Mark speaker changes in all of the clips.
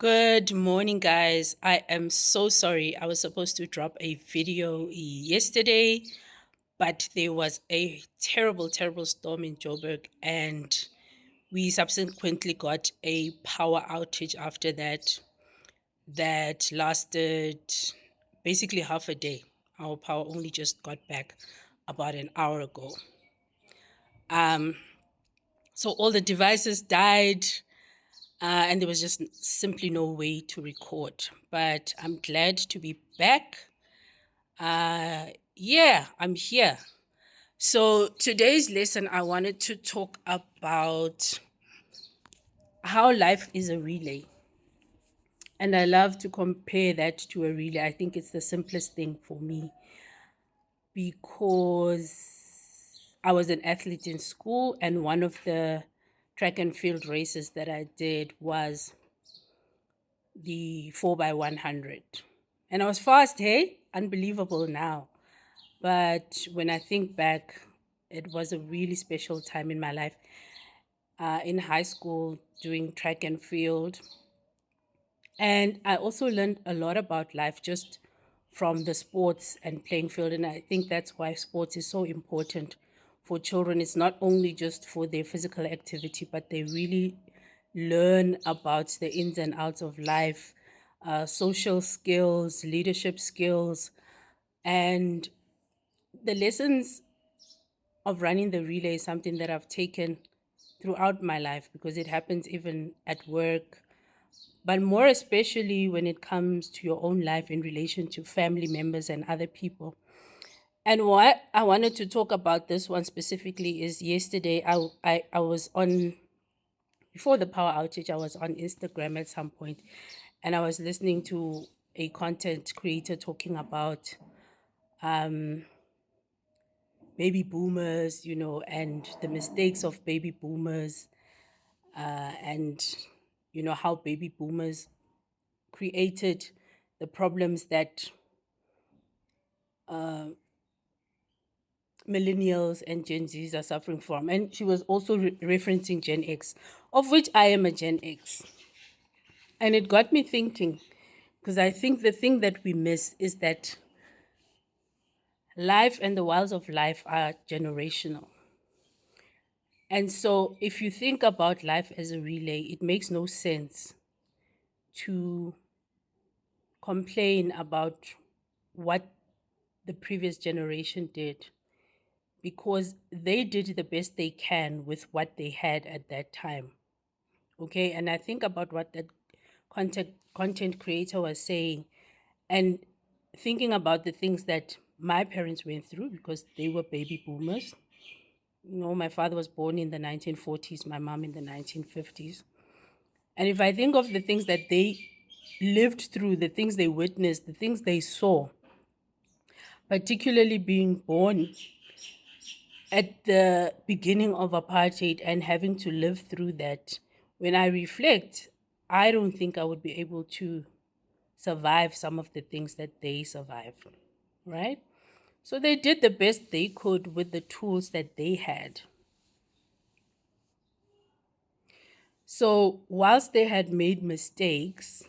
Speaker 1: Good morning, guys. I am so sorry. I was supposed to drop a video yesterday, but there was a terrible, terrible storm in Joburg, and we subsequently got a power outage after that that lasted basically half a day. Our power only just got back about an hour ago. Um, so all the devices died. And there was just simply no way to record. But I'm glad to be back. Yeah, I'm here. So today's lesson, I wanted to talk about how life is a relay. And I love to compare that to a relay. I think it's the simplest thing for me because I was an athlete in school, and one of the track and field races that I did was the 4 by 100. And I was fast, hey? Unbelievable now. But when I think back, it was a really special time in my life. In high school, doing track and field. And I also learned a lot about life just from the sports and playing field. And I think that's why sports is so important for children. It's not only just for their physical activity, but they really learn about the ins and outs of life, social skills, leadership skills, and the lessons of running the relay is something that I've taken throughout my life because it happens even at work, but more especially when it comes to your own life in relation to family members and other people. And what I wanted to talk about this one specifically is yesterday I was on, before the power outage, I was on Instagram at some point and I was listening to a content creator talking about baby boomers, and the mistakes of baby boomers, and how baby boomers created the problems that millennials and Gen Zs are suffering from. And she was also referencing Gen X, of which I am a Gen X. And it got me thinking, because I think the thing that we miss is that life and the wiles of life are generational. And so if you think about life as a relay, it makes no sense to complain about what the previous generation did because they did the best they can with what they had at that time. Okay, and I think about what that content creator was saying and thinking about the things that my parents went through because they were baby boomers. My father was born in the 1940s, my mom in the 1950s. And if I think of the things that they lived through, the things they witnessed, the things they saw, particularly being born at the beginning of apartheid and having to live through that, when I reflect, I don't think I would be able to survive some of the things that they survived, right? So they did the best they could with the tools that they had. So, whilst they had made mistakes,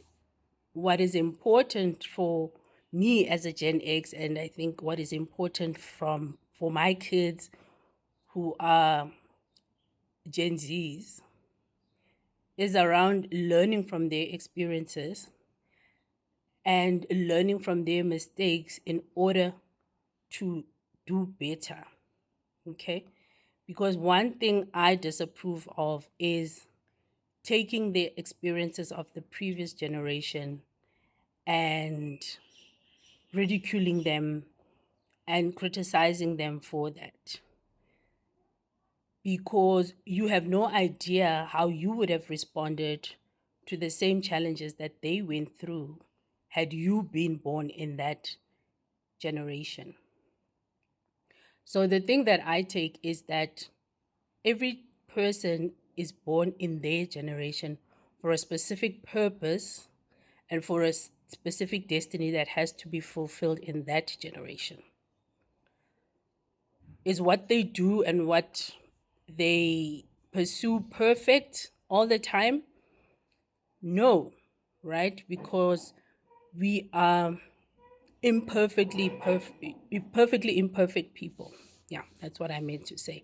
Speaker 1: what is important for me as a Gen X, and I think what is important for my kids who are Gen Zs, is around learning from their experiences and learning from their mistakes in order to do better. Okay? Because one thing I disapprove of is taking the experiences of the previous generation and ridiculing them and criticizing them for that. Because you have no idea how you would have responded to the same challenges that they went through had you been born in that generation. So the thing that I take is that every person is born in their generation for a specific purpose and for a specific destiny that has to be fulfilled in that generation. Is what they do and what they pursue perfect all the time? No. right? Because we are perfectly imperfect people. Yeah, that's what I meant to say.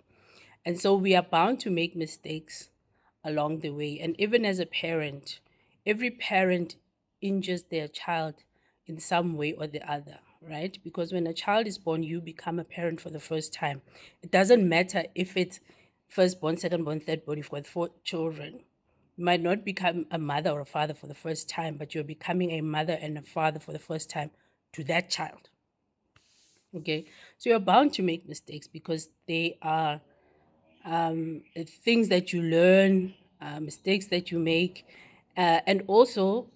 Speaker 1: And so we are bound to make mistakes along the way. And even as a parent, every parent injures their child in some way or the other, right? Because when a child is born, you become a parent for the first time. It doesn't matter if it's firstborn, secondborn, thirdborn, you've got four children. You might not become a mother or a father for the first time, but you're becoming a mother and a father for the first time to that child. Okay. So you're bound to make mistakes because they are things that you learn, mistakes that you make, and also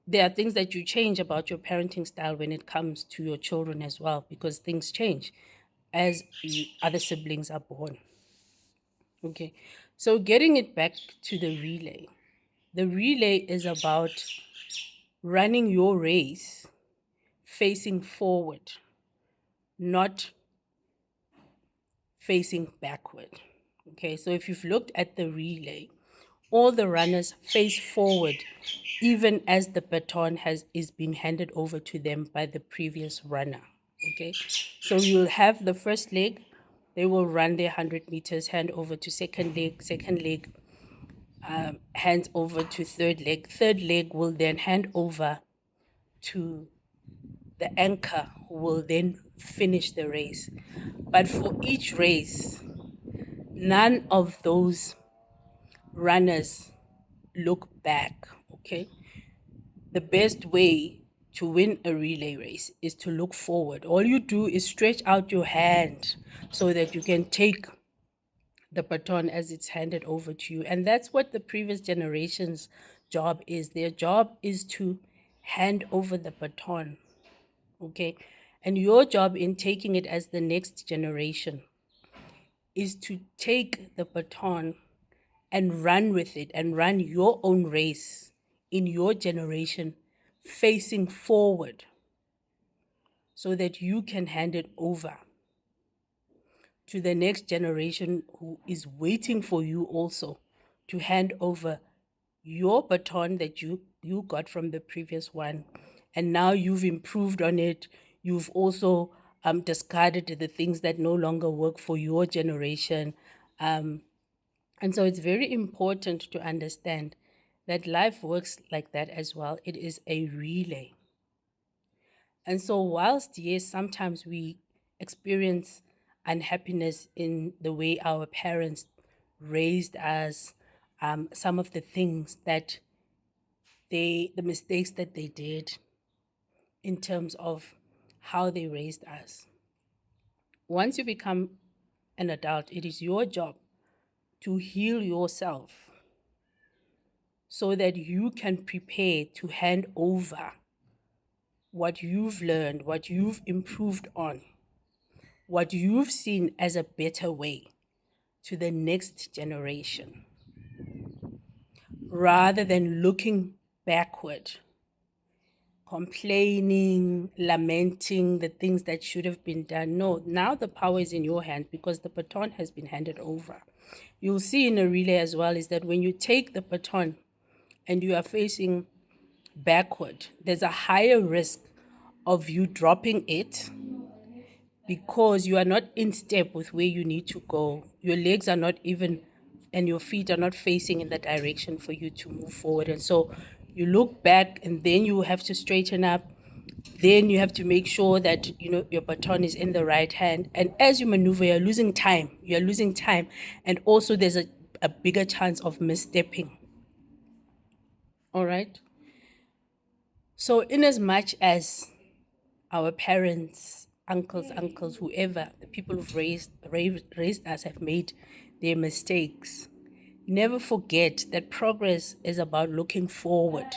Speaker 1: there are things that you change about your parenting style when it comes to your children as well, because things change as other siblings are born. Okay, so getting it back to the relay is about running your race facing forward, not facing backward. Okay, so if you've looked at the relay, all the runners face forward even as the baton is being handed over to them by the previous runner. Okay, so you'll have the first leg, they will run their 100 meters, hand over to second leg hands over to third leg will then hand over to the anchor, who will then finish the race. But for each race, none of those runners look back. Okay, the best way to win a relay race is to look forward. All you do is stretch out your hand so that you can take the baton as it's handed over to you. And that's what the previous generation's job is. Their job is to hand over the baton. Okay. And your job in taking it as the next generation is to take the baton and run with it and run your own race in your generation facing forward so that you can hand it over to the next generation who is waiting for you also to hand over your baton that you got from the previous one, and now you've improved on it. You've also discarded the things that no longer work for your generation. And so it's very important to understand that life works like that as well. It is a relay. And so, whilst, yes, sometimes we experience unhappiness in the way our parents raised us, some of the things that the mistakes that they did in terms of how they raised us. Once you become an adult, it is your job to heal yourself so that you can prepare to hand over what you've learned, what you've improved on, what you've seen as a better way to the next generation, rather than looking backward, complaining, lamenting the things that should have been done. No, now the power is in your hand because the baton has been handed over. You'll see in a relay as well is that when you take the baton and you are facing backward, there's a higher risk of you dropping it because you are not in step with where you need to go. Your legs are not even, and your feet are not facing in the direction for you to move forward. And so you look back and then you have to straighten up. Then you have to make sure that your baton is in the right hand. And as you maneuver, you're losing time. You're losing time. And also there's a bigger chance of misstepping. All right. So in as much as our parents, uncles, whoever, the people who've raised us have made their mistakes, never forget that progress is about looking forward,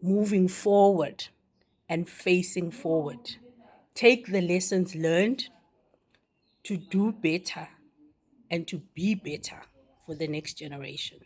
Speaker 1: moving forward, and facing forward. Take the lessons learned to do better and to be better for the next generation.